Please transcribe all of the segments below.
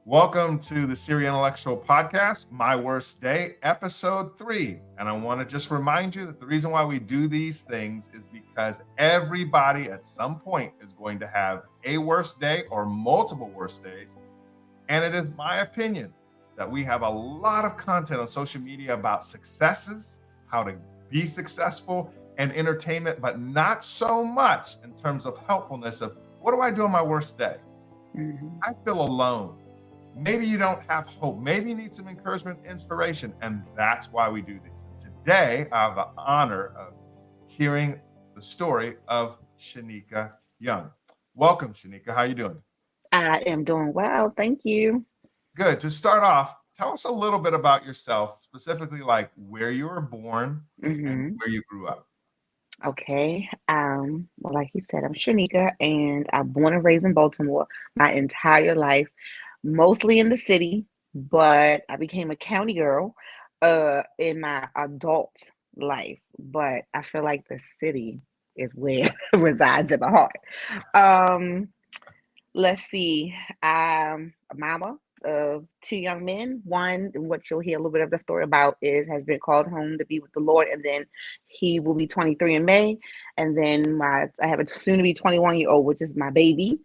Welcome to the Siri Intellectual Podcast, My Worst Day, Episode 3. And I want to just remind you that the reason why we do these things is because everybody at some point is going to have a worst day or multiple worst days. And it is my opinion that we have a lot of content on social media about successes, how to be successful, and entertainment, but not so much in terms of helpfulness of what do I do on my worst day? I feel alone. Maybe you don't have hope. Maybe you need some encouragement, inspiration, and that's why we do this. And today, I have the honor of hearing the story of Shanika Young. Welcome, Shanika. How are you doing? I am doing well, thank you. Good. To start off, tell us a little bit about yourself, specifically like where you were born and hmm where you grew up. Okay. Well, like you said, I'm Shanika, and I'm born and raised in Baltimore my entire life, mostly in the city, but I became a county girl in my adult life. But I feel like the city is where resides in my heart. Um, Let's see. I'm a mama of two young men. One, what you'll hear a little bit of the story about, is has been called home to be with the Lord, and then he will be 23 in May. And then I have a soon to be 21-year-old, which is my baby.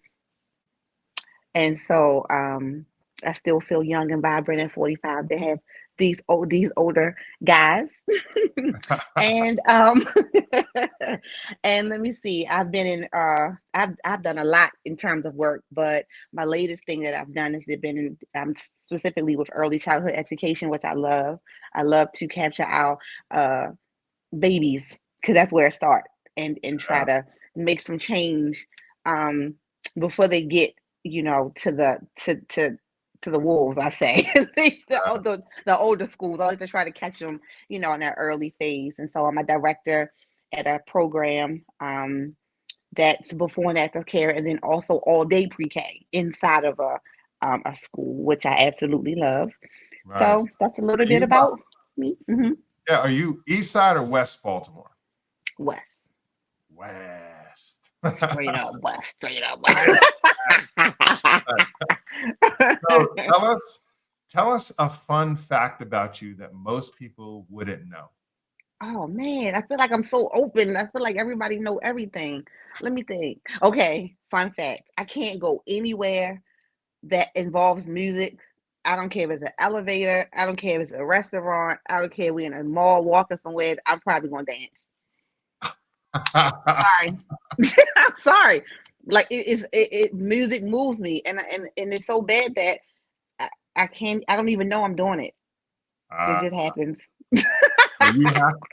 And so I still feel young and vibrant at 45 to have these older guys. And and let me see, I've been in I've done a lot in terms of work, but my latest thing that I've done is been in specifically with early childhood education, which I love. I love to capture our uh babies, because that's where it starts, and try Yeah. to make some change um before they get, to the wolves, I say. The older schools, I like to try to catch them, in their early phase. And so I'm a director at a program that's before and after care, and then also all day pre-K inside of a school, which I absolutely love. Right. So that's a Are little bit you about me. yeah, are you East Side or West Baltimore? West. West. Straight up west, straight up Right. west. So tell us a fun fact about you that most people wouldn't know. Oh man, I feel like I'm so open. I feel like everybody know everything. Let me think. Okay, fun fact. I can't go anywhere that involves music. I don't care if it's an elevator. I don't care if it's a restaurant. I don't care if we're in a mall walking somewhere. I'm probably gonna dance. Sorry. I'm sorry. Like music moves me, and it's so bad that I, I can't. I don't even know I'm doing it. It uh, just happens so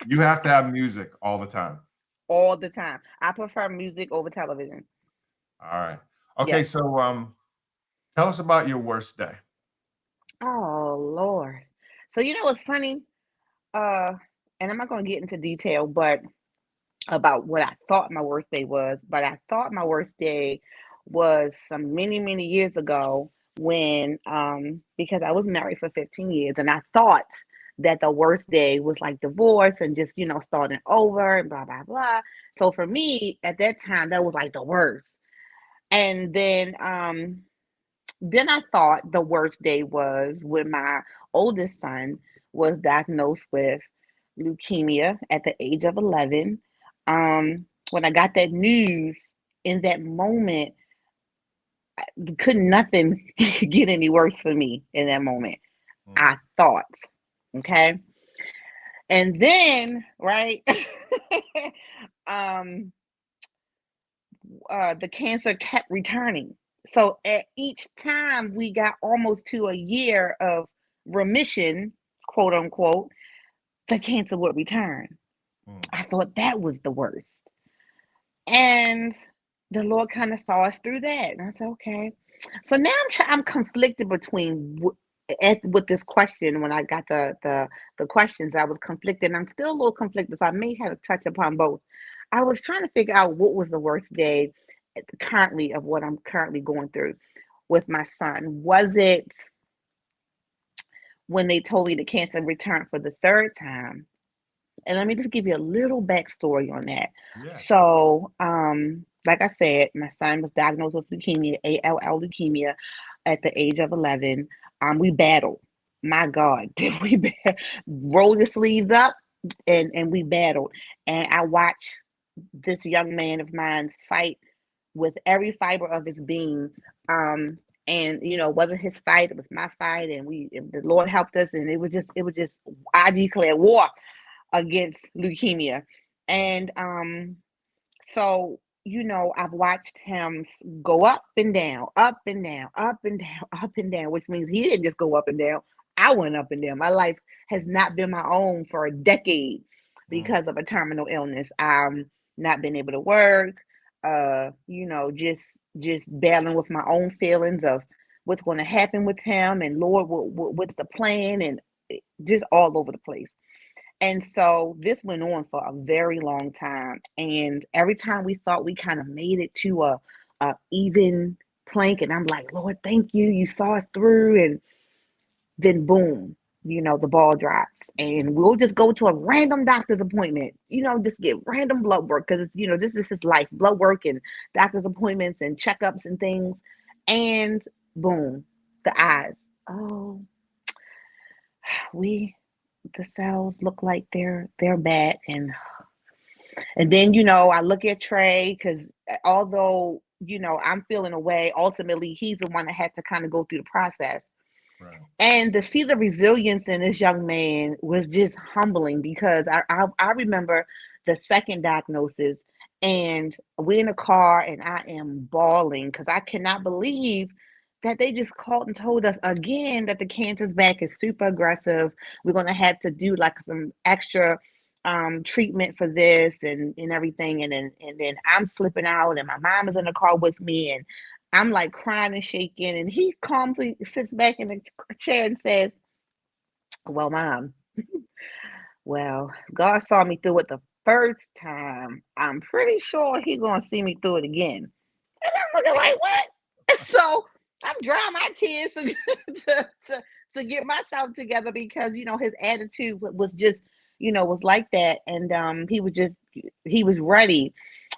you have to have music all the time. all the time. I prefer music over television. All right. Okay, Yes. so tell us about your worst day. Oh Lord. So what's funny? Uh, and I'm not gonna get into detail, but about what I thought my worst day was. But I thought my worst day was some many, many years ago, when because I was married for 15 years, and I thought that the worst day was like divorce and just, starting over and blah blah blah. So for me at that time, that was like the worst. And then I thought the worst day was when my oldest son was diagnosed with leukemia at the age of 11. When I got that news, in that moment, couldn't nothing get any worse for me in that moment. Mm, I thought, okay? And then, right, um, the cancer kept returning. So at each time we got almost to a year of remission, quote unquote, the cancer would return. mm. I thought that was the worst. And the Lord kind of saw us through that. And I said, okay. So now I'm conflicted between with this question. When I got the questions, I was conflicted. And I'm still a little conflicted, so I may have to touch upon both. I was trying to figure out what was the worst day currently of what I'm currently going through with my son. Was it when they told me the cancer returned for the third time? And let me just give you a little backstory on that. Yeah. So, like I said, my son was diagnosed with leukemia, ALL leukemia. at the age of 11. We battled. My God, did we roll the sleeves up and we battled. And I watched this young man of mine fight with every fiber of his being. And it wasn't his fight, it was my fight, and the Lord helped us, and it was just I declare war against leukemia. And so, I've watched him go up and down, up and down, up and down, up and down, which means he didn't just go up and down. I went up and down. My life has not been my own for a decade Mm, because of a terminal illness. Not been able to work, just battling with my own feelings of what's going to happen with him, and Lord, what's the plan, and just all over the place. And so this went on for a very long time. And every time we thought we kind of made it to a even plank, and I'm like, Lord, thank you. You saw us through. And then boom, the ball drops. And we'll just go to a random doctor's appointment, just get random blood work because this is his life, blood work and doctor's appointments and checkups and things. And boom, the eyes. Oh, we the cells look like they're back. And then I look at Trey because although I'm feeling away, ultimately he's the one that had to kind of go through the process. right. And to see the resilience in this young man was just humbling because I remember the second diagnosis, and we're in a car and I am bawling because I cannot believe that they just called and told us again that the cancer's back is super aggressive. We're gonna have to do like some extra treatment for this and everything. And then I'm flipping out and my mom is in the car with me, and I'm like crying and shaking, and he calmly sits back in the chair and says, "Well, mom, well, God saw me through it the first time. I'm pretty sure He's gonna see me through it again." And I'm looking like, "What?" So I'm drying my tears to get myself together because his attitude was just was like that, and he was ready.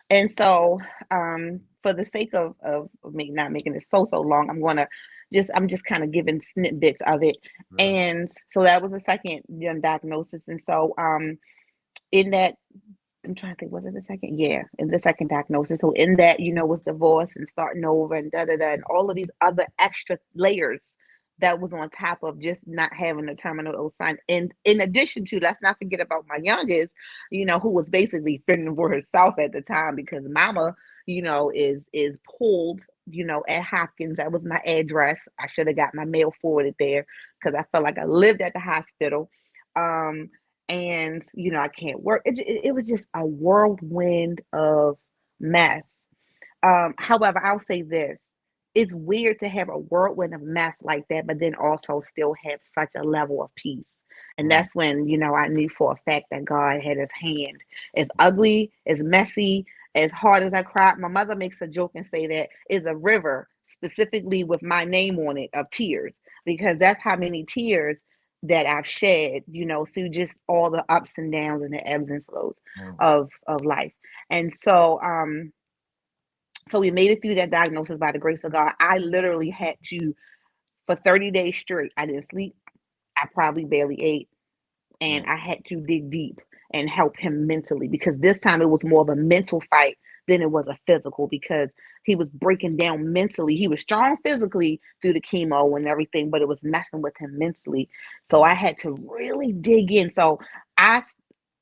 And so, for the sake of me not making it so long, I'm just kind of giving snippets of it. Right. And so that was the second diagnosis. And so, in that, I'm trying to think, was it the second? Yeah, in the second diagnosis. So in that, was divorce and starting over and da da da, and all of these other extra layers that was on top of just not having a terminal ill sign. And in addition to, let's not forget about my youngest, who was basically fending for herself at the time because Mama, is pulled. At Hopkins, that was my address. I should have got my mail forwarded there because I felt like I lived at the hospital. Um, and I can't work. It was just a whirlwind of mess. However, I'll say this: it's weird to have a whirlwind of mess like that, but then also still have such a level of peace. And Mm, that's when I knew for a fact that God had His hand. As ugly, as messy, as hard as I cried, my mother makes a joke and say that is a river specifically with my name on it of tears because that's how many tears that I've shed, through just all the ups and downs and the ebbs and flows mm, of life. And so we made it through that diagnosis by the grace of God. I literally had to, for 30 days straight, I didn't sleep. I probably barely ate, and mm, I had to dig deep and help him mentally because this time it was more of a mental fight than it was a physical because he was breaking down mentally. He was strong physically through the chemo and everything, but it was messing with him mentally. So mm, I had to really dig in. So I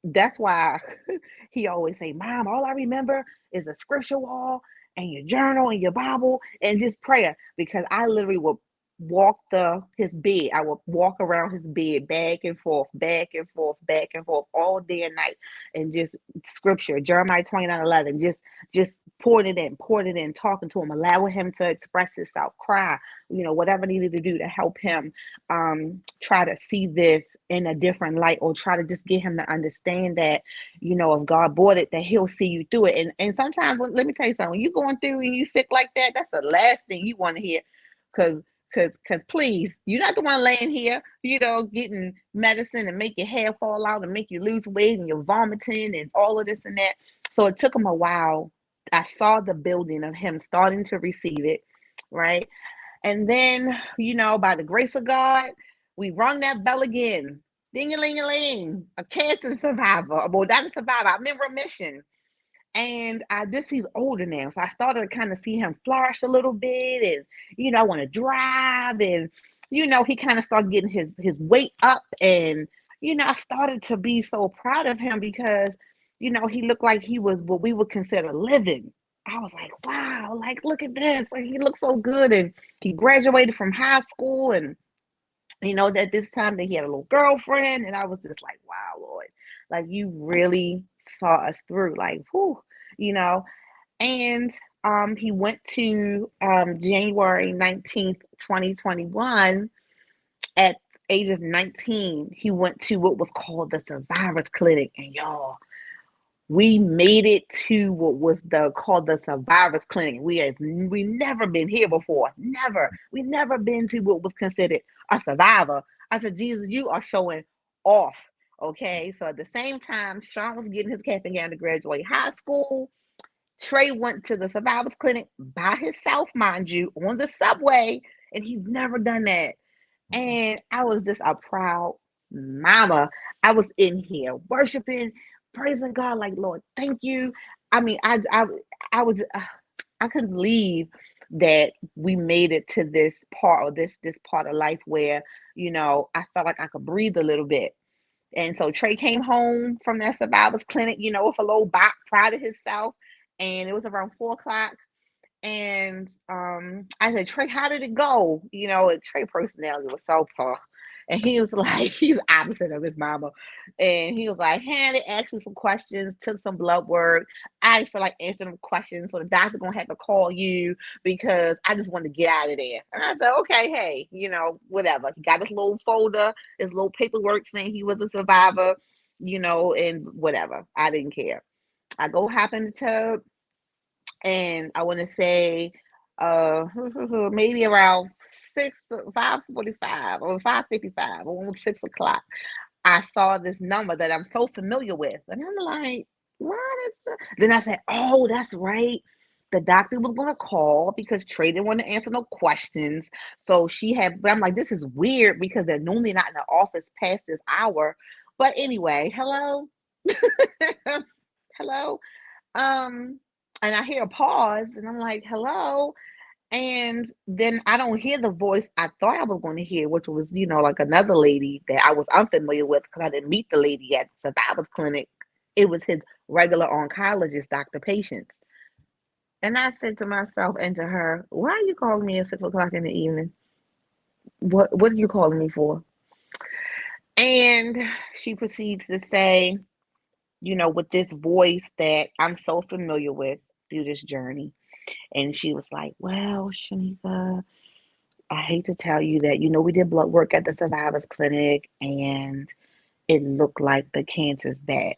that's why he always say, "Mom, all I remember is a scripture wall and your journal and your Bible and just prayer." Because I literally would walk his bed. I would walk around his bed back and forth, back and forth, back and forth all day and night, and just scripture, Jeremiah 29:11, just pouring it in, talking to him, allowing him to express himself, cry, whatever needed to do to help him try to see this in a different light, or try to just get him to understand that if God brought it, that He'll see you through it. And sometimes, let me tell you something, when you're going through and you sick like that, that's the last thing you want to hear, because please, you're not the one laying here, getting medicine and make your hair fall out and make you lose weight and you're vomiting and all of this and that. So it took him a while. I saw the building of him starting to receive it, right? And then, by the grace of God, we rung that bell again. Ding a ling a ling. A cancer survivor. Well, not a survivor. I'm in remission. And he's older now. So I started to kind of see him flourish a little bit. And, I want to drive. And, he kind of started getting his weight up. And, I started to be so proud of him because, he looked like he was what we would consider living. I was like, wow, like, look at this. Like, he looks so good. And he graduated from high school. And, that this time that he had a little girlfriend. And I was just like, wow, Lord, like, you really saw us through. Like, whew, you know. And he went to January 19th, 2021. At age of 19, he went to what was called the Survivors Clinic. And y'all, we made it to what was called the Survivors Clinic. We never been here before. Never. We never been to what was considered a survivor. I said, Jesus, you are showing off. Okay. So at the same time, Sean was getting his cap and gown to graduate high school. Trey went to the Survivors Clinic by himself, mind you, on the subway, and he's never done that. Mhm. And I was just a proud mama. I was in here worshiping, praising God, like, Lord, thank you. I mean, I was, I couldn't believe that we made it to this part of this part of life where, I felt like I could breathe a little bit. And so Trey came home from that survivors clinic, with a little bop, proud of himself. And it was around 4 o'clock. And I said, Trey, how did it go? And Trey personality was so tough. And he was like, he's opposite of his mama. And he was like, hey, they asked me some questions, took some blood work. I didn't feel like answering them questions. So the doctor gonna have to call you because I just wanted to get out of there. And I said, okay, hey, whatever. He got his little folder, his little paperwork saying he was a survivor, and whatever. I didn't care. I go hop in the tub, and I want to say maybe around 5:45 or 5:55 or 6 o'clock. I saw this number that I'm so familiar with, and I'm like, what is that? Then I said, oh, that's right. The doctor was gonna call because Trey didn't want to answer no questions. So she had, but I'm like, this is weird because they're normally not in the office past this hour. But anyway, hello, hello. Um, and I hear a pause, and I'm like, hello. And then I don't hear the voice I thought I was going to hear, which was, like another lady that I was unfamiliar with because I didn't meet the lady at the Survivors Clinic. It was his regular oncologist, Dr. Patience. And I said to myself and to her, why are you calling me at 6 o'clock in the evening? What are you calling me for? And she proceeds to say, with this voice that I'm so familiar with through this journey. And she was like, well, Shanika, I hate to tell you that, we did blood work at the Survivors Clinic and it looked like the cancer's bad.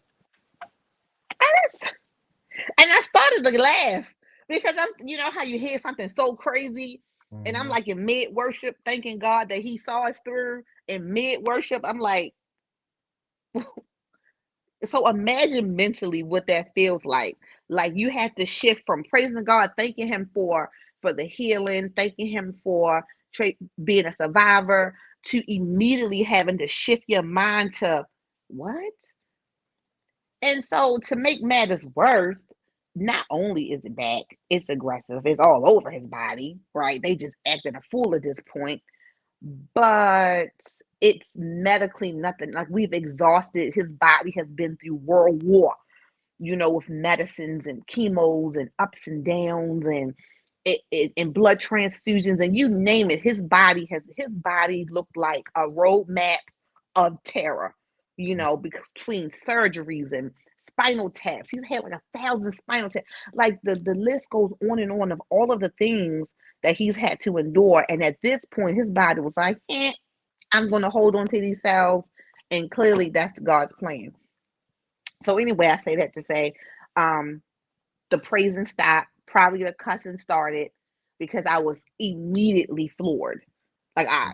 And I started to laugh because how you hear something so crazy. And I'm Mhm. like in mid worship, thanking God that He saw us through. In mid worship, I'm like, so imagine mentally what that feels like. Like you have to shift from praising God, thanking Him for the healing, thanking Him for being a survivor, to immediately having to shift your mind to what? And so to make matters worse, not only is it back, it's aggressive. It's all over his body, right? They just acting a fool at this point, but it's medically nothing. Like we've exhausted his body, has been through world war, with medicines and chemos and ups and downs and and blood transfusions and you name it. His body looked like a roadmap of terror, between surgeries and spinal taps. He's had like 1,000 spinal taps. Like the list goes on of all of the things that he's had to endure. And at this point, his body was like, I'm going to hold on to these cells. And clearly that's God's plan. So anyway, I say that to say, um, the praising stopped. Probably the cussing started because I was immediately floored. Like I,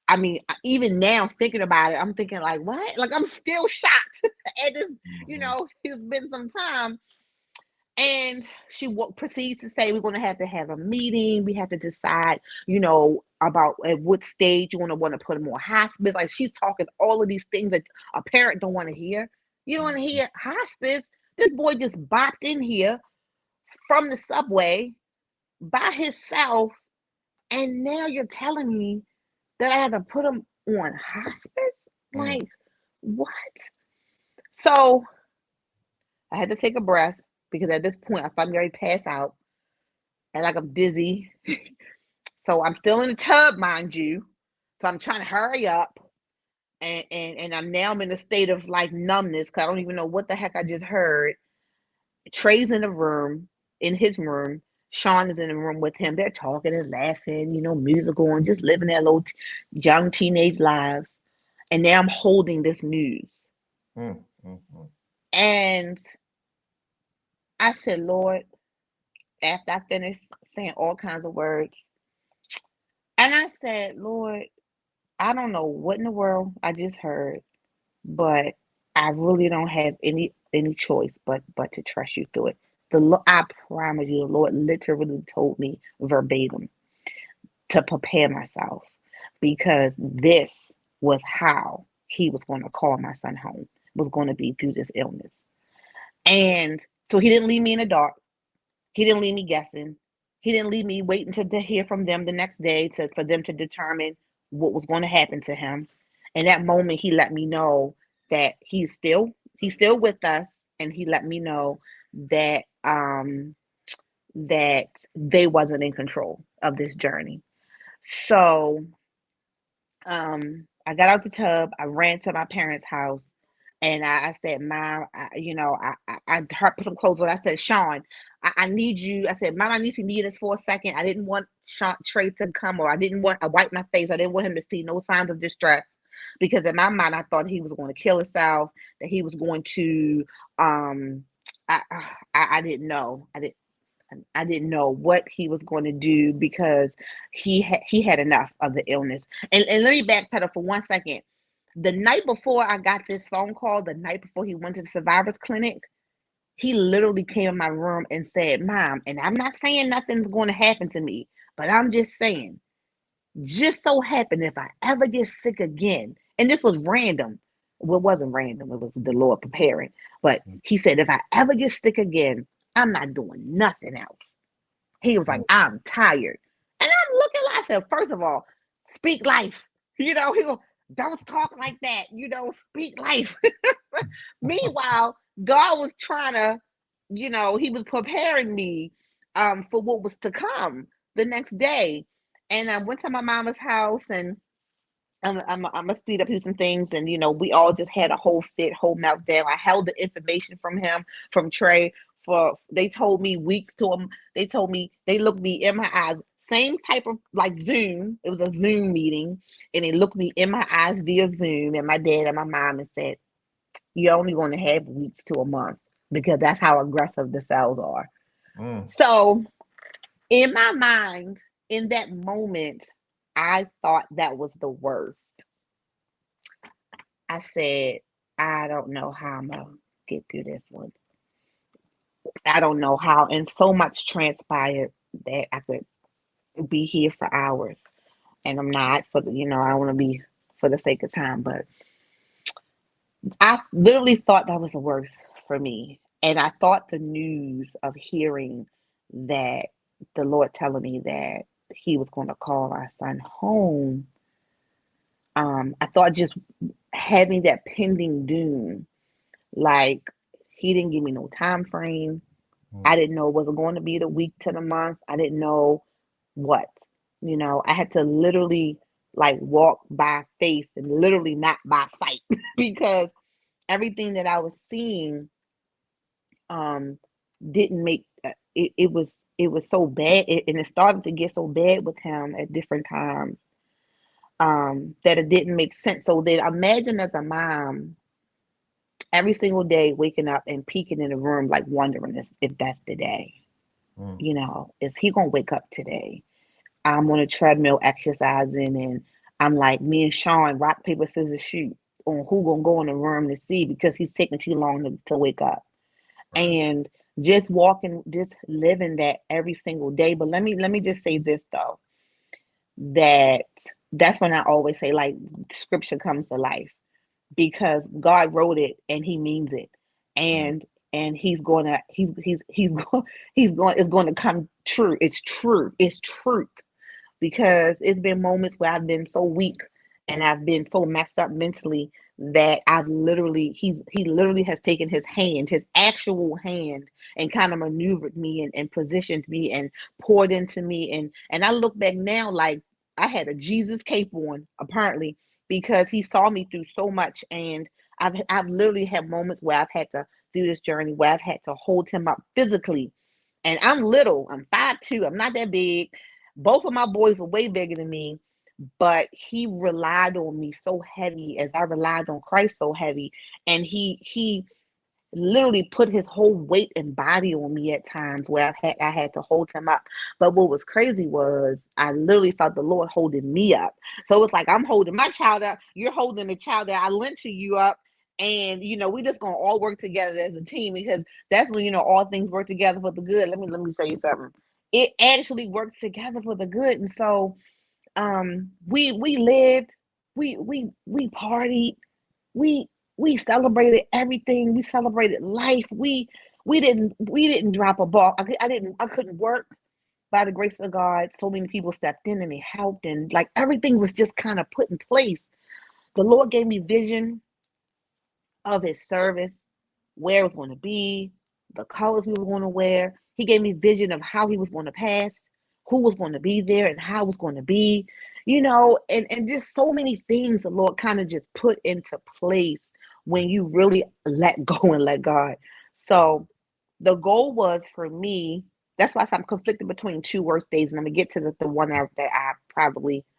I mean, even now thinking about it, I'm thinking like, what? Like I'm still shocked. And this, Mhm. it's been some time. And she proceeds to say, we're going to have a meeting. We have to decide, about at what stage you want to put him on hospice. Like, she's talking all of these things that a parent don't want to hear. You don't want to Mhm. hear hospice. This boy just bopped in here from the subway by himself, and now you're telling me that I have to put him on hospice? Mm. Like, what? So I had to take a breath because at this point I thought I'm ready to pass out and like I'm dizzy. So I'm still in the tub, mind you. So I'm trying to hurry up. And I'm now in a state of like numbness because I don't even know what the heck I just heard. Trey's in the room, in his room. Sean is in the room with him. They're talking and laughing, music on, just living their little young teenage lives. And now I'm holding this news. Mm. Mm. Mm. And I said, Lord, after I finished saying all kinds of words, and I said, Lord, I don't know what in the world I just heard, but I really don't have any choice but to trust you through it. I promise you, the Lord literally told me verbatim to prepare myself because this was how He was going to call my son home. Was going to be through this illness, and so He didn't leave me in the dark. He didn't leave me guessing. He didn't leave me waiting to hear from them the next day for them to determine what was going to happen to him. In that moment, he let me know that he's still with us, and he let me know that that they wasn't in control of this journey. So I got out the tub. I ran to my parents' house. And I said, Mom, I put some clothes on. I said, Sean, I need you. I said, Mom, I need to need this for a second. I didn't want Trey to come, or I wiped my face. I didn't want him to see no signs of distress because in my mind, I thought he was going to kill himself, that he was going to, um, I, I didn't know. I didn't know what he was going to do because he had enough of the illness. And let me backpedal for 1 second. The night before I got this phone call, the night before he went to the survivors clinic, he literally came in my room and said, Mom, and I'm not saying nothing's going to happen to me, but I'm just saying, just so happen if I ever get sick again, and this was random. Well, it wasn't random, it was the Lord preparing. But he said, if I ever get sick again, I'm not doing nothing else. He was like, Mm. I'm tired. And I'm looking like, I said, first of all, speak life. He go, don't talk like that. Speak life. Meanwhile, God was trying to, he was preparing me for what was to come the next day. And I went to my mama's house and I'm gonna speed up you some things, and we all just had a whole fit, whole meltdown. I held the information from him, from Trey, for they told me weeks to him. They told me they looked me in my eyes, same type of like Zoom. It was a Zoom meeting, and they looked me in my eyes via Zoom, and my dad and my mom, and said, "You're only going to have weeks to a month because that's how aggressive the cells are." Mm. So in my mind, in that moment, I thought that was the worst. I said, I don't know how I'm gonna get through this one. I don't know how. And so much transpired that I could be here for hours. And I'm not I don't want to be for the sake of time, but I literally thought that was the worst for me. And I thought the news of hearing that the Lord telling me that He was going to call our son home, I thought just having that pending doom. Like, he didn't give me no time frame. Mm. I didn't know was it going to be the week to the month. I didn't know what. I had to literally like walk by faith and literally not by sight because everything that I was seeing um didn't make it was so bad, and it started to get so bad with him at different times that it didn't make sense. So then imagine as a mom every single day waking up and peeking in the room like wondering if that's the day. Mm. Is he gonna wake up today? I'm on a treadmill exercising, and I'm like, me and Sean rock paper scissors shoot on who gonna go in the room to see because he's taking too long to wake up. Right. and just walking, just living that every single day. But let me just say this though, that that's when I always say, like, scripture comes to life, because God wrote it and he means it. Mm, And he's gonna he's going he's going it's going to come true. It's true. It's truth, because it's been moments where I've been so weak and I've been so messed up mentally that I've literally he literally has taken his hand, his actual hand, and kind of maneuvered me and positioned me and poured into me, and I look back now like I had a Jesus cape on, apparently, because he saw me through so much. And I've literally had moments where I've had to do this journey where I've had to hold him up physically, and I'm little. I'm 5'2". I'm not that big. Both of my boys were way bigger than me, but he relied on me so heavy as I relied on Christ so heavy. And he literally put his whole weight and body on me at times where I had to hold him up. But what was crazy was I literally felt the Lord holding me up. So it's like I'm holding my child up, you're holding the child that I lent to you up. And we just gonna all work together as a team, because that's when all things work together for the good. Let me tell you something. It actually works together for the good. And so we lived, we partied, we we celebrated everything. We celebrated life. We didn't drop a ball. I couldn't work. By the grace of God, so many people stepped in and they helped, and like everything was just kind of put in place. The Lord gave me vision of his service, where it was going to be, the colors we were going to wear. He gave me vision of how he was going to pass, who was going to be there, and how it was going to be, and just so many things the Lord kind of just put into place when you really let go and let God. So the goal was for me. That's why I'm conflicted between two worst days, and I'm gonna get to the one that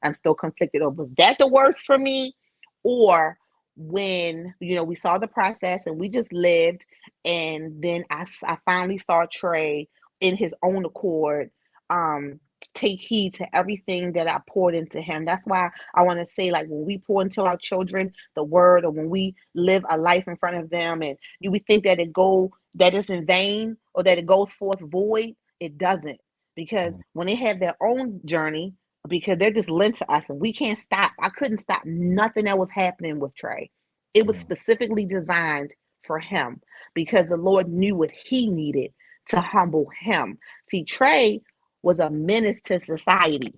I'm still conflicted over. Was that the worst for me, or when we saw the process and we just lived, and then I finally saw Trey in his own accord um take heed to everything that I poured into him. That's why I want to say, like, when we pour into our children the word, or when we live a life in front of them, and we think that it's in vain, or that it goes forth void, it doesn't. Because mm, when they have their own journey, because they're just lent to us and we can't stop. I couldn't stop nothing that was happening with Trey. It was mm, specifically designed for him, because the Lord knew what he needed to humble him. See, Trey was a menace to society,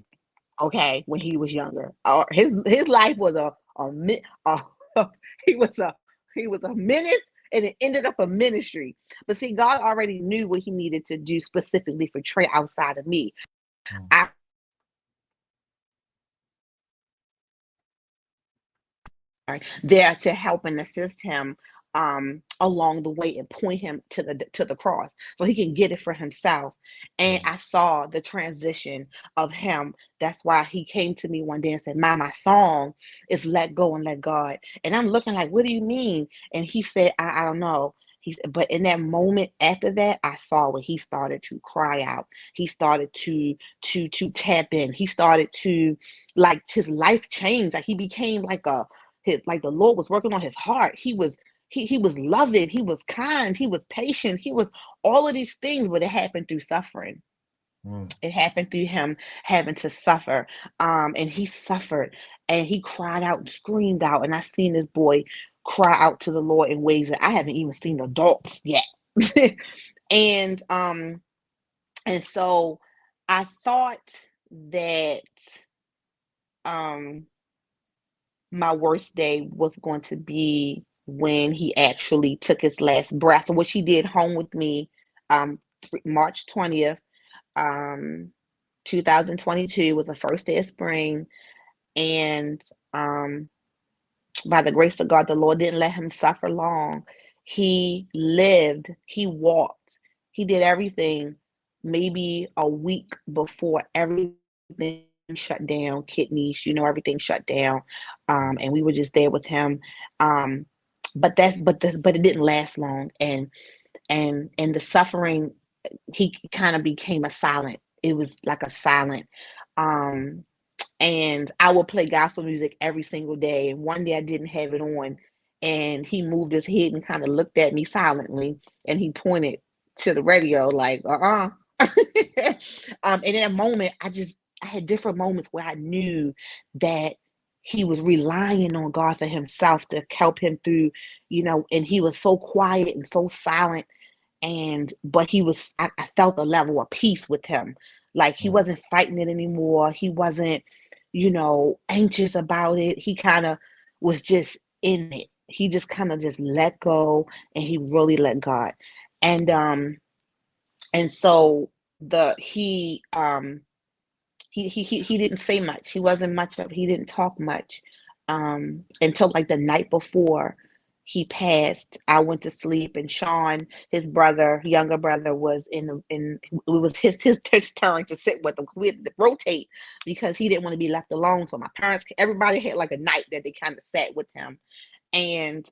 okay, when he was younger. His life was a he was a menace, and it ended up a ministry. But see, God already knew what he needed to do specifically for Trey outside of me. mm, I there to help and assist him along the way, and point him to the cross so he can get it for himself. And mm, I saw the transition of him. That's why he came to me one day and said, "Mom, my song is Let Go and Let God." And I'm looking like, "What do you mean?" And he said, I don't know. But in that moment after that, I saw where he started to cry out. He started to tap in. He started to, like, his life changed. Like, he became like the Lord was working on his heart. He was loving, he was kind, he was patient, he was all of these things, but it happened through suffering. mm, It happened through him having to suffer. And he suffered, and he cried out and screamed out. And I seen this boy cry out to the Lord in ways that I haven't even seen adults yet. and and so I thought that um my worst day was going to be when he actually took his last breath. So what she did home with me, March 20th, um, 2022 was the first day of spring. And um, by the grace of God, the Lord didn't let him suffer long. He lived, he walked, he did everything maybe a week before everything shut down, kidneys, everything shut down. And we were just there with him. Um, but it didn't last long. And the suffering, he kind of became a silent. It was like a silent. And I would play gospel music every single day. And one day I didn't have it on, and he moved his head and kind of looked at me silently, and he pointed to the radio like, and in that moment, I had different moments where I knew that he was relying on God for himself to help him through, and he was so quiet and so silent, and but I felt a level of peace with him. Like he Mm, wasn't fighting it anymore. He wasn't, anxious about it. He kind of was just in it. He just kind of just let go, and he really let God. And so the he didn't say much. He didn't talk much until like the night before he passed. I went to sleep, and Sean, his brother, younger brother, was it was his turn to sit with him, because we had to rotate because he didn't want to be left alone. So my parents, everybody had like a night that they kind of sat with him, and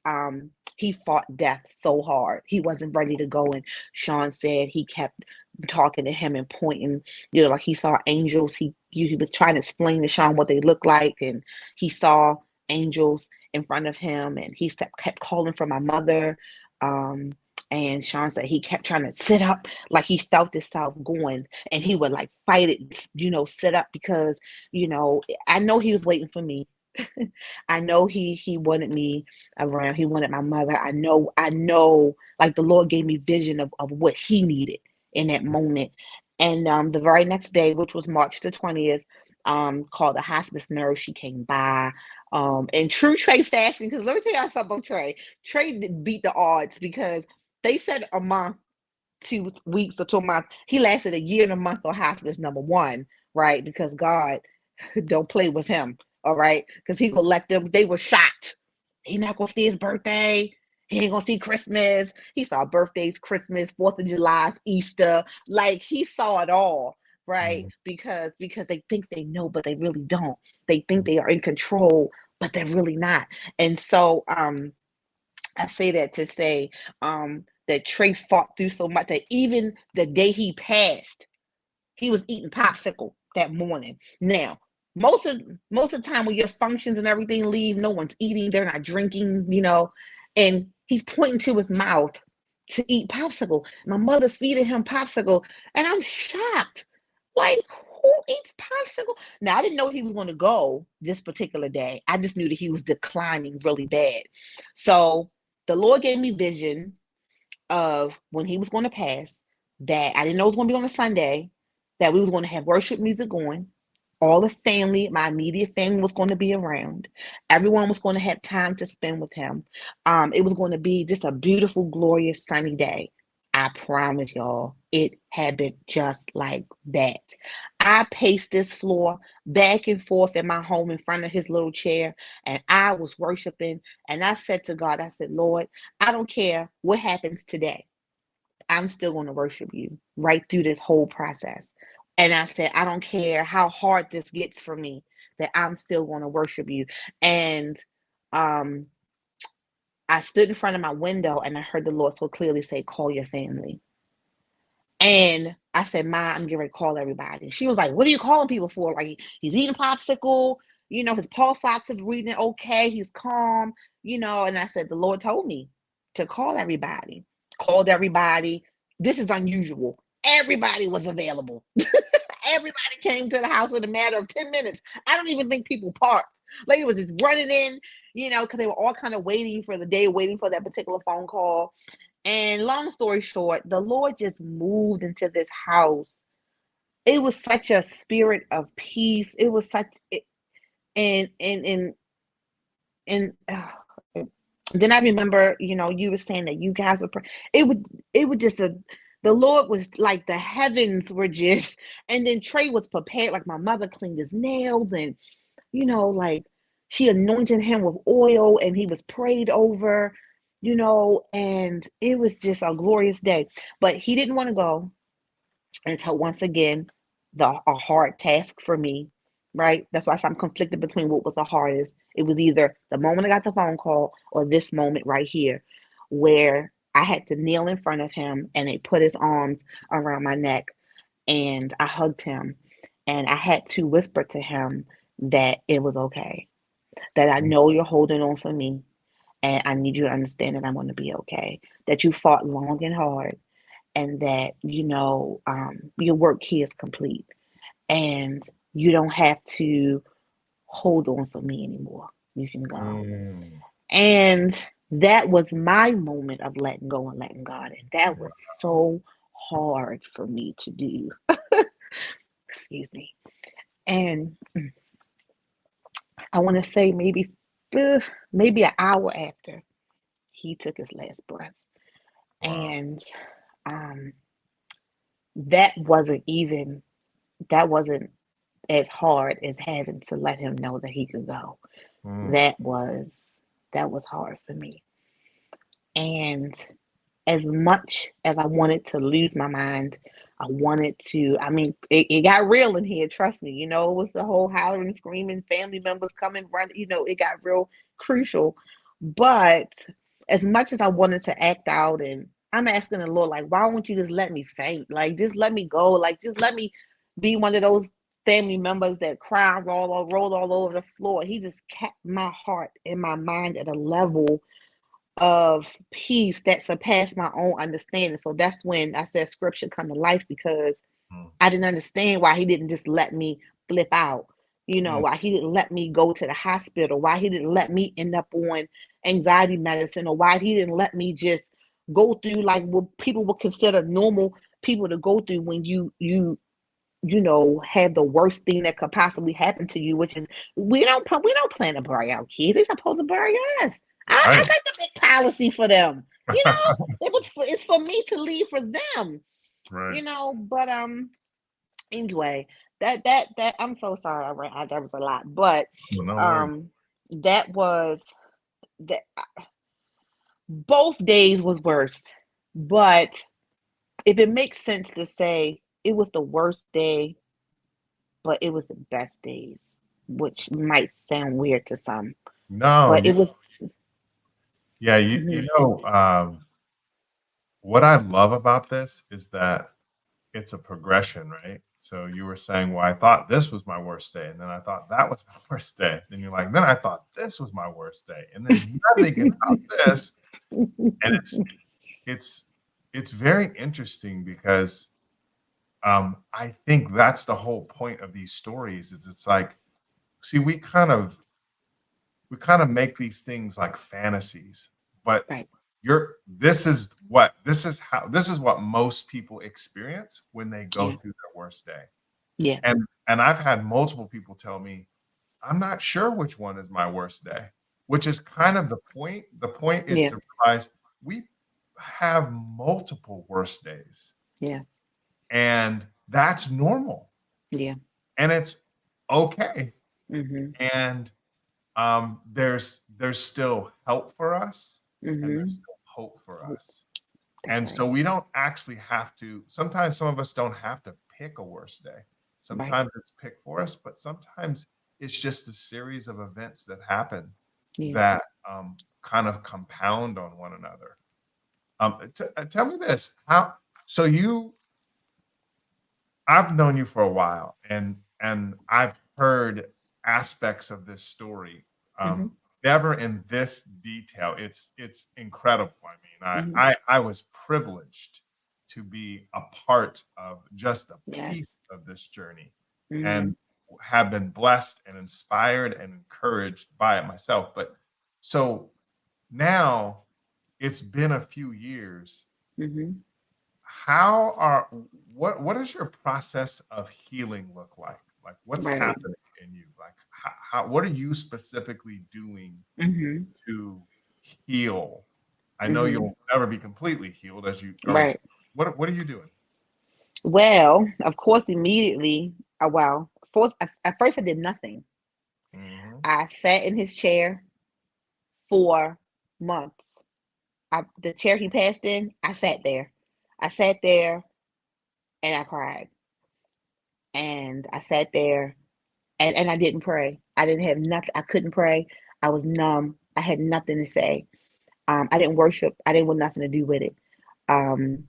he fought death so hard. He wasn't ready to go, and Sean said he kept talking to him and pointing, like he saw angels. He was trying to explain to Sean what they looked like, and he saw angels in front of him, and he kept calling for my mother. Um, and Sean said he kept trying to sit up, like he felt himself going, and he would like fight it, sit up, because, I know he was waiting for me. I know he wanted me around. He wanted my mother. I know, like the Lord gave me vision of what he needed in that moment. And the very next day, which was March the 20th, called the hospice nurse. She came by. And true Trey fashion, because let me tell you something about Trey. Trey beat the odds, because they said a month, 2 weeks or 2 months. He lasted a year and a month on hospice, number one, right? Because God don't play with him, all right? Because he will let them, they were shocked. He not gonna see his birthday. He ain't gonna see Christmas. He saw birthdays, Christmas, 4th of July, Easter. Like he saw it all, right? mm, Because they think they know, but they really don't. They think they are in control, but they're really not. And so I say that to say that Trey fought through so much that even the day he passed, he was eating popsicle that morning. Now, most of the time when your functions and everything leave, no one's eating, they're not drinking, and he's pointing to his mouth to eat popsicle. My mother's feeding him popsicle, and I'm shocked. Like, who eats popsicle? Now, I didn't know he was going to go this particular day. I just knew that he was declining really bad. So the Lord gave me vision of when he was going to pass, that I didn't know it was going to be on a Sunday, that we was going to have worship music going. All the family, my immediate family, was going to be around. Everyone was going to have time to spend with him. It was going to be just a beautiful, glorious, sunny day. I promise y'all, it happened just like that. I paced this floor back and forth in my home in front of his little chair, and I was worshiping. And I said to God, I said, Lord, I don't care what happens today. I'm still going to worship you right through this whole process. And I said, I don't care how hard this gets for me, that I'm still going to worship you. And um, I stood in front of my window, and I heard the Lord so clearly say, call your family. And I said, Ma, I'm getting ready to call everybody. She was like, what are you calling people for? Like, he's eating popsicle, his pulse ox is reading okay, he's calm, and I said, the Lord told me to call everybody. Called everybody. This is unusual. Everybody was available. Everybody came to the house in a matter of 10 minutes. I don't even think people parked. Like, it was just running in, because they were all kind of waiting for the day, waiting for that particular phone call. And long story short, the Lord just moved into this house. It was such a spirit of peace. It was such, and then I remember, you were saying that you guys were. It would just the Lord was like the heavens were just, and then Trey was prepared. Like my mother cleaned his nails, and like she anointed him with oil, and he was prayed over, and it was just a glorious day. But he didn't want to go until once again a hard task for me, right? That's why I'm conflicted between what was the hardest. It was either the moment I got the phone call or this moment right here, where I had to kneel in front of him, and they put his arms around my neck, and I hugged him, and I had to whisper to him that it was okay, that I mm, know you're holding on for me, And I need you to understand that I'm going to be okay. That you fought long and hard, and that your work here is complete, and you don't have to hold on for me anymore. You can go. Mm. And that was my moment of letting go and letting God. And that was so hard for me to do. Excuse me. And I want to say maybe an hour after he took his last breath. Wow. And um, that wasn't even that wasn't as hard as having to let him know that he could go. Mm. That was that was hard for me. And as much as I wanted to lose my mind, I mean, it got real in here, trust me. It was the whole hollering, screaming, family members coming, running, it got real crucial. But as much as I wanted to act out, and I'm asking the Lord, like, why won't you just let me faint? Like, just let me go. Like, just let me be one of those family members that cry, roll all over the floor. He just kept my heart and my mind at a level of peace that surpassed my own understanding. So that's when I said scripture come to life, because Mm. I didn't understand why he didn't just let me flip out. Mm. Why he didn't let me go to the hospital, why he didn't let me end up on anxiety medicine, or why he didn't let me just go through like what people would consider normal people to go through when have the worst thing that could possibly happen to you, which is we don't plan to bury our kids. They're supposed to bury us. I Right. got the big policy for them. It's for me to leave for them. Right. But anyway, that I'm so sorry. That was a lot, but Well, no worries. um that was that both days was worst. But if it makes sense to say it was the worst day, but it was the best days, which might sound weird to some, No, but it was. yeah, you Mhm. know, what I love about this is that it's a progression, right? So you were saying, well, I thought this was my worst day, and then I thought that was my worst day. Then you're like, then I thought this was my worst day, and then you're thinking about this, and it's it's very interesting because I think that's the whole point of these stories. Is it's like, see, we kind of make these things like fantasies, but Right. this is what most people experience when they go Yeah. through their worst day. Yeah. And I've had multiple people tell me, I'm not sure which one is my worst day, which is kind of the point. The point is Yeah. to realize we have multiple worst days, Yeah. and that's normal, Yeah. and it's okay. Mhm. And there's still help for us, and there's Mhm. still hope for Hope. us. That's And so right. we don't actually have to, sometimes some of us don't have to pick a worse day. Right. Sometimes it's picked for us, but sometimes it's just a series of events that happen Yeah. that kind of compound on one another. Tell me this: how? So I've known you for a while, and I've heard aspects of this story. Mhm. Never in this detail. It's incredible. I mean, Mhm. I was privileged to be a part of just a Yes. piece of this journey, and Mhm. have been blessed and inspired and encouraged by it myself. But so now it's been a few years. Mhm. how are what does your process of healing look like? Like, what's Right. happening in you? Like, what are you specifically doing Mhm. to heal? I know Mhm. you'll never be completely healed, as you already said. Right. What are you doing? Well, of course, immediately. Well, at first I did nothing. Hmm. I sat in his chair for months. The chair he passed in, I sat there. I sat there and I cried. And I sat there and I didn't pray. I didn't have nothing. I couldn't pray. I was numb. I had nothing to say. I didn't worship. I didn't want nothing to do with it. Um,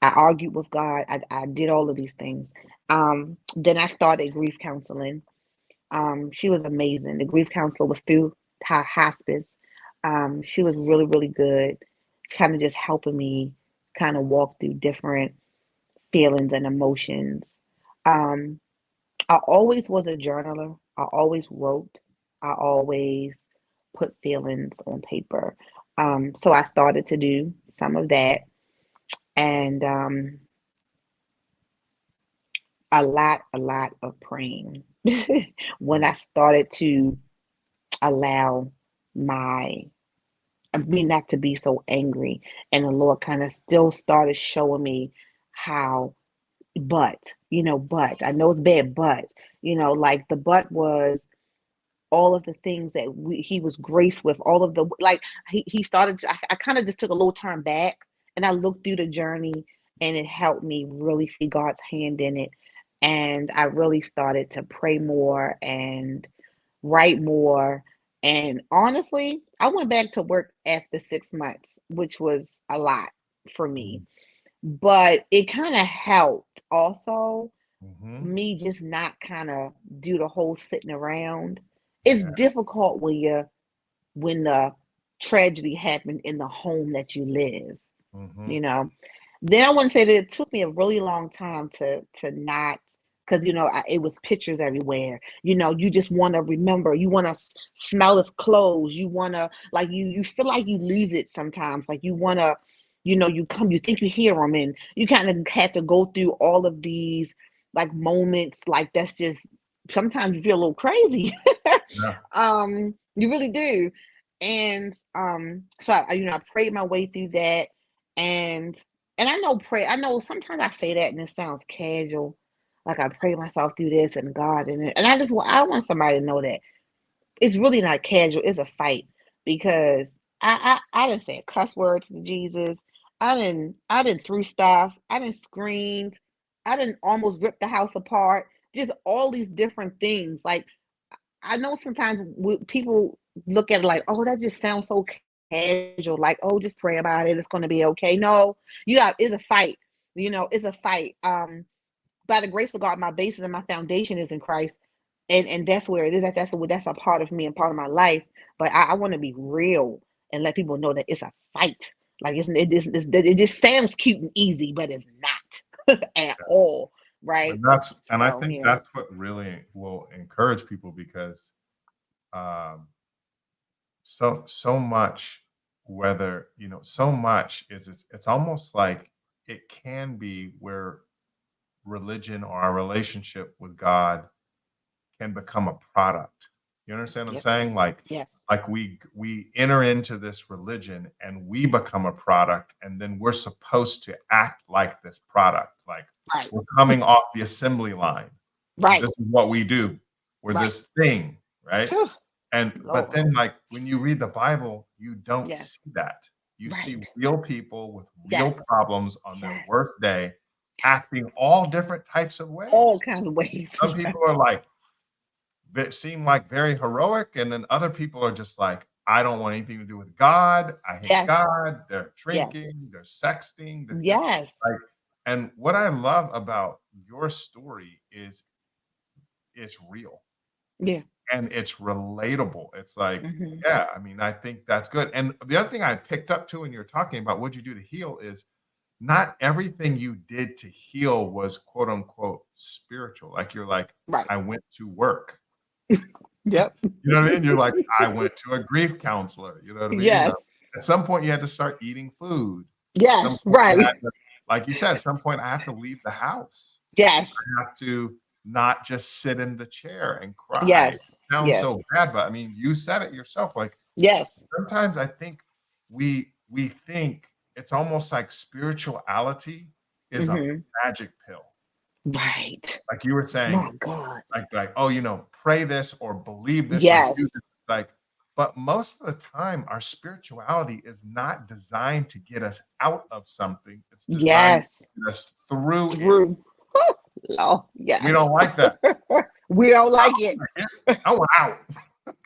I argued with God. I did all of these things. Then I started grief counseling. She was amazing. The grief counselor was through hospice. She was really, really good, kind of just helping me kind of walk through different feelings and emotions. Um, I always was a journaler. I always wrote. I always put feelings on paper. So I started to do some of that, and a lot of praying. When I started to allow my me not to be so angry, and the Lord kind of still started showing me how, but but I know it's bad, but like the but was all of the things that he was graced with, all of the like he started. I kind of just took a little turn back, and I looked through the journey, and it helped me really see God's hand in it, and I really started to pray more and write more. And honestly, I went back to work after 6 months, which was a lot for me, but it kind of helped also Mm-hmm. me just not kind of do the whole sitting around. It's Yeah. difficult when the tragedy happened in the home that you live, Mm-hmm. you know. Then I want to say that it took me a really long time to not, because it was pictures everywhere. You just want to remember. You want to smell his clothes. You want to like you feel like you lose it sometimes. Like you want to, you think you hear him, and you kind of have to go through all of these like moments. Like that's just sometimes you feel a little crazy. Yeah. You really do. And so I prayed my way through that, and I know sometimes I say that and it sounds casual, like I pray myself through this and God and I want somebody to know that it's really not casual. It's a fight because I didn't say cuss words to Jesus. I didn't threw stuff. I didn't screamed. I didn't almost rip the house apart. Just all these different things. Like I know sometimes people look at it like, oh, that just sounds so casual. Like, oh, just pray about it. It's going to be okay. No, it's a fight. It's a fight. By the grace of God, my basis and my foundation is in Christ, and that's where it is. That's a part of me and part of my life. But I want to be real and let people know that it's a fight. Like it just sounds cute and easy, but it's not at all, right? And I So think yeah, that's what really will encourage people because um, so much, whether so much is it's almost like it can be where religion or our relationship with God can become a product. You understand what I'm yep, saying? Like yes, we enter into this religion and we become a product, and then we're supposed to act like this product. Like right, we're coming off the assembly line. right, This is what we do. We're right. this thing, right? Phew, And but Lord, then like when you read the Bible, you don't yes, see that. You see right, real people with real yes, problems on their yes, worst day yes. acting all different types of All ways. kinds of ways. Some people are like that seem like very heroic, and then other people are just like, I don't want anything to do with God. I hate Yes, God. They're yes, drinking, they're sexting, they're yes, like, and what I love about your story is it's real yeah. and it's relatable. It's like, Hmm. yeah, I mean, I think that's good. And the other thing I picked up too when you're talking about what'd you do to heal is not everything you did to heal was quote unquote spiritual. Like you're like, Right. I went to work. Yep. You know what I mean? You're like, I went to a grief counselor. You know what I mean? Yes. At some point, you had to start eating food. At some Yes. point, you had Right. to, like you said, at some point, I have to leave the house. Yes. I have to not just sit in the chair and cry. Yes. It sounds Yes. so bad, but I mean, you said it yourself. Like Yes. sometimes I think we think it's almost like spirituality is a Hmm. magic pill. Right. Like you were saying, My God. oh, pray this or believe this or Yes. do this. Like, but most of the time, our spirituality is not designed to get us out of something. It's designed Yes. to get us through it. Through. Lord. We Yes. don't like that. We don't like it. I want out.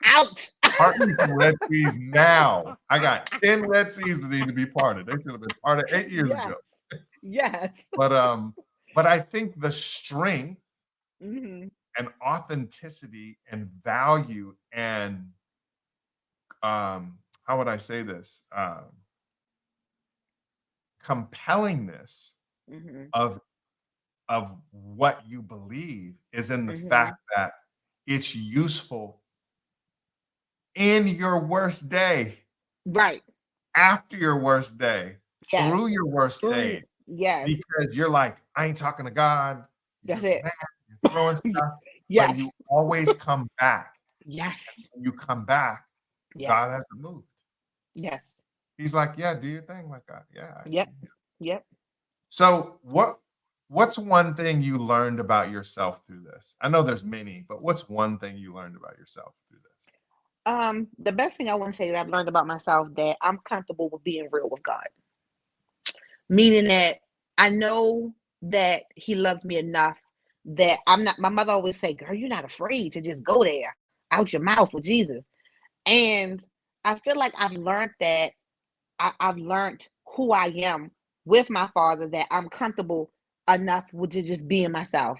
Out. Part me some red seas now. I got 10 red seas that need to be parted. They should have been parted 8 years Yes. ago. Yes. But but I think the strength Hmm. and authenticity and value and how would I say this? Compellingness Mhm. of what you believe is in the fact Mhm. that it's useful in your worst day, Right. after your worst day, Yes. through your worst Through days, yes. because you're like, I ain't talking to God. That's You're it. mad, you're throwing stuff, but Yes. you always come back. Yes. When you come back, Yes. God hasn't moved. Yes. He's like, yeah, do your thing like that. Yeah. Yep. Yep. So what's one thing you learned about yourself through this? I know there's many, but what's one thing you learned about yourself through this? The best thing I want to say that I've learned about myself that I'm comfortable with being real with God. Meaning that I know that He loves me enough that I'm not. My mother always say, "Girl, you're not afraid to just go there out your mouth with Jesus." And I feel like I've learned that I've learned who I am with my father that I'm comfortable enough with to just being myself.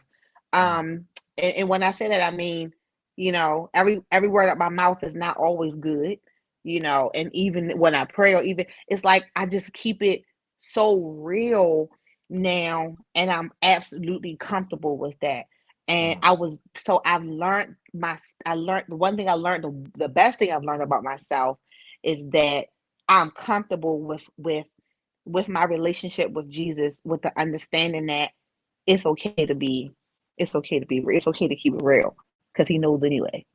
Mm, And when I say that, I mean, every word out my mouth is not always good, and even when I pray or even it's like I just keep it so real now, and I'm absolutely comfortable with that. And mm, I learned the one thing I learned the best thing I've learned about myself is that I'm comfortable with my relationship with Jesus, with the understanding that it's okay to be, it's okay to keep it real because He knows anyway.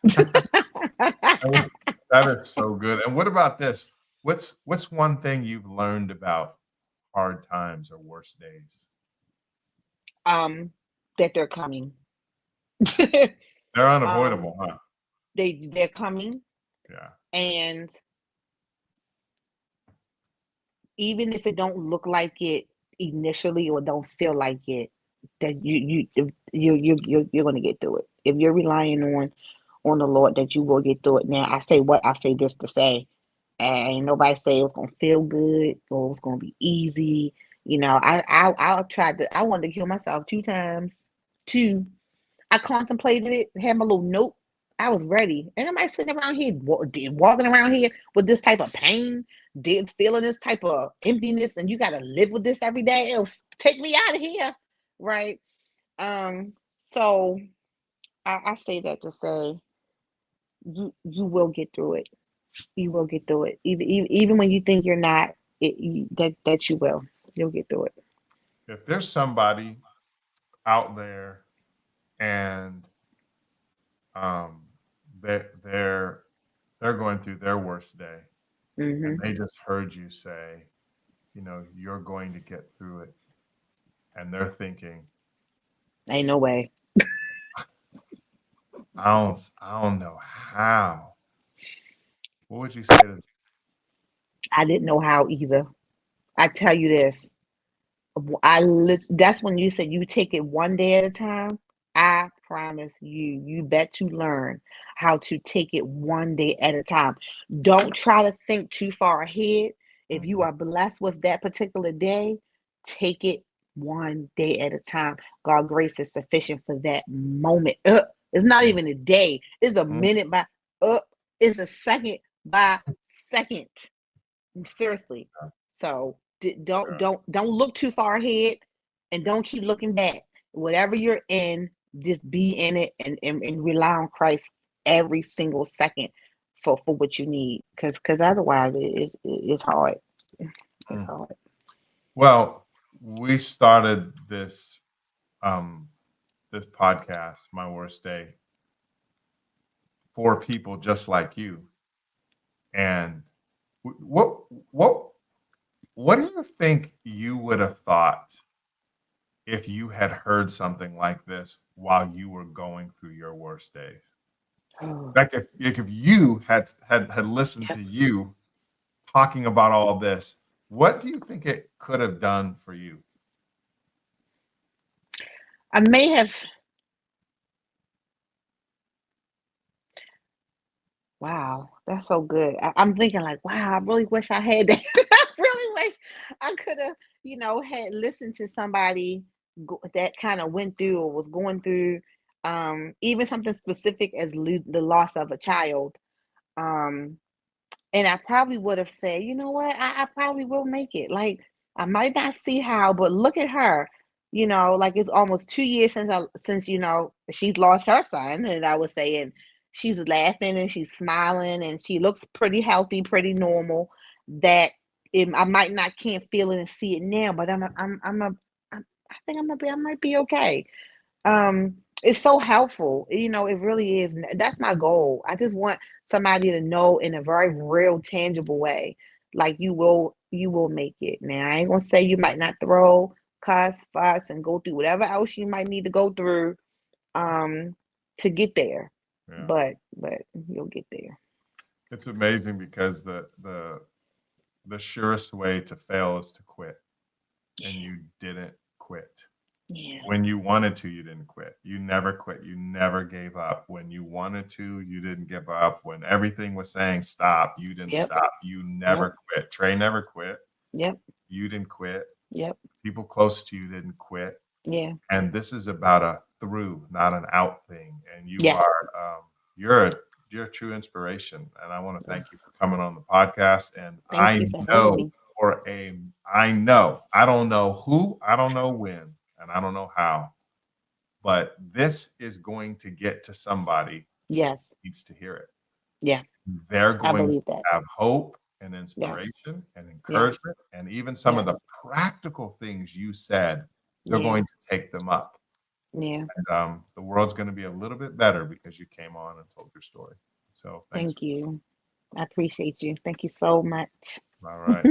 that that is so good. And what about this? What's one thing you've learned about hard times or worst days? um, that they're coming. They're um, unavoidable, huh? they're coming, Yeah. and even if it don't look like it initially or don't feel like it, that you're going to get through it. If you're relying on the Lord, that you will get through it. Now, I say this to say, and nobody say it's gonna feel good or it's gonna be easy. I wanted to kill myself 2 times. Two, I contemplated it, had my little note. I was ready, and am I sitting around here walking around here with this type of pain, feeling this type of emptiness, and you got to live with this every day? It'll take me out of here, right? Um, so I say that to say you will get through it. You will get through it. Even when you think you're not, that you will. You'll get through it. If there's somebody out there and um they're they're going through their worst day and Hmm. they just heard you say, you're going to get through it, and they're thinking, Ain't no way. I don't know how. What would you say to them? I didn't know how either. I tell you this. That's when you said you take it one day at a time. I promise you, you bet to learn how to take it one day at a time. Don't try to think too far ahead. If you Mhm, are blessed with that particular day, take it one day at a time. God grace is sufficient for that moment. It's not mhm, even a day. It's a mhm. minute by uh, it's a second by second. Seriously. So don't look too far ahead, and don't keep looking back. Whatever you're in, just be in it, and rely on Christ every single second for what you need. Because otherwise it's hard. It's Mm. hard. Well, we started um this podcast, My Worst Day, for people just like you. And what what what do you think you would have thought if you had heard something like this while you were going through your worst days? Oh, Like if you had listened yep. to you talking about all this, what do you think it could have done for you? I may have. Wow, that's so good. I'm thinking like, wow, I really wish I had that. I really wish I could have, had listened to somebody that kind of went through or was going through, even something specific as the loss of a child. Um, And I probably would have said, you know what, I probably will make it. Like, I might not see how, but look at her. Like it's almost 2 years since she's lost her son, and I was saying she's laughing and she's smiling and she looks pretty healthy, pretty normal. That I might not can't feel it and see it now, but I think I might be okay. It's so helpful. It really is. That's my goal. I just want somebody to know in a very real, tangible way, like you will make it. Now, I ain't gonna say you might not throw, cuss, fuss, and go through whatever else you might need to go through, um, to get there. Yeah. But you'll get there. It's amazing because the surest way to fail is to quit, and you didn't quit. Yeah. When you wanted to, you didn't quit. You never quit. You never gave up. When you wanted to, you didn't give up. When everything was saying stop, you didn't Yep. stop. You Yep. never quit. Trey never quit. Yep. You didn't quit. Yep. People close to you didn't quit. Yeah. And this is about a through, not an out thing. And you Yes. are, you're a you're a true inspiration. And I want to thank you for coming on the podcast. And Thank you for having me. I don't know who, I don't know when, and I don't know how, but this is going to get to somebody Yes. who needs to hear it. Yeah. They're I going to believe that. have hope and Yes. inspiration and Yes. encouragement, and even some of Yes. the practical things you said, they're Yeah. going to take them up. Yeah. And the world's going to be a little bit better because you came on and told your story. So thanks. Thank you. I appreciate you. Thank you so much. All right.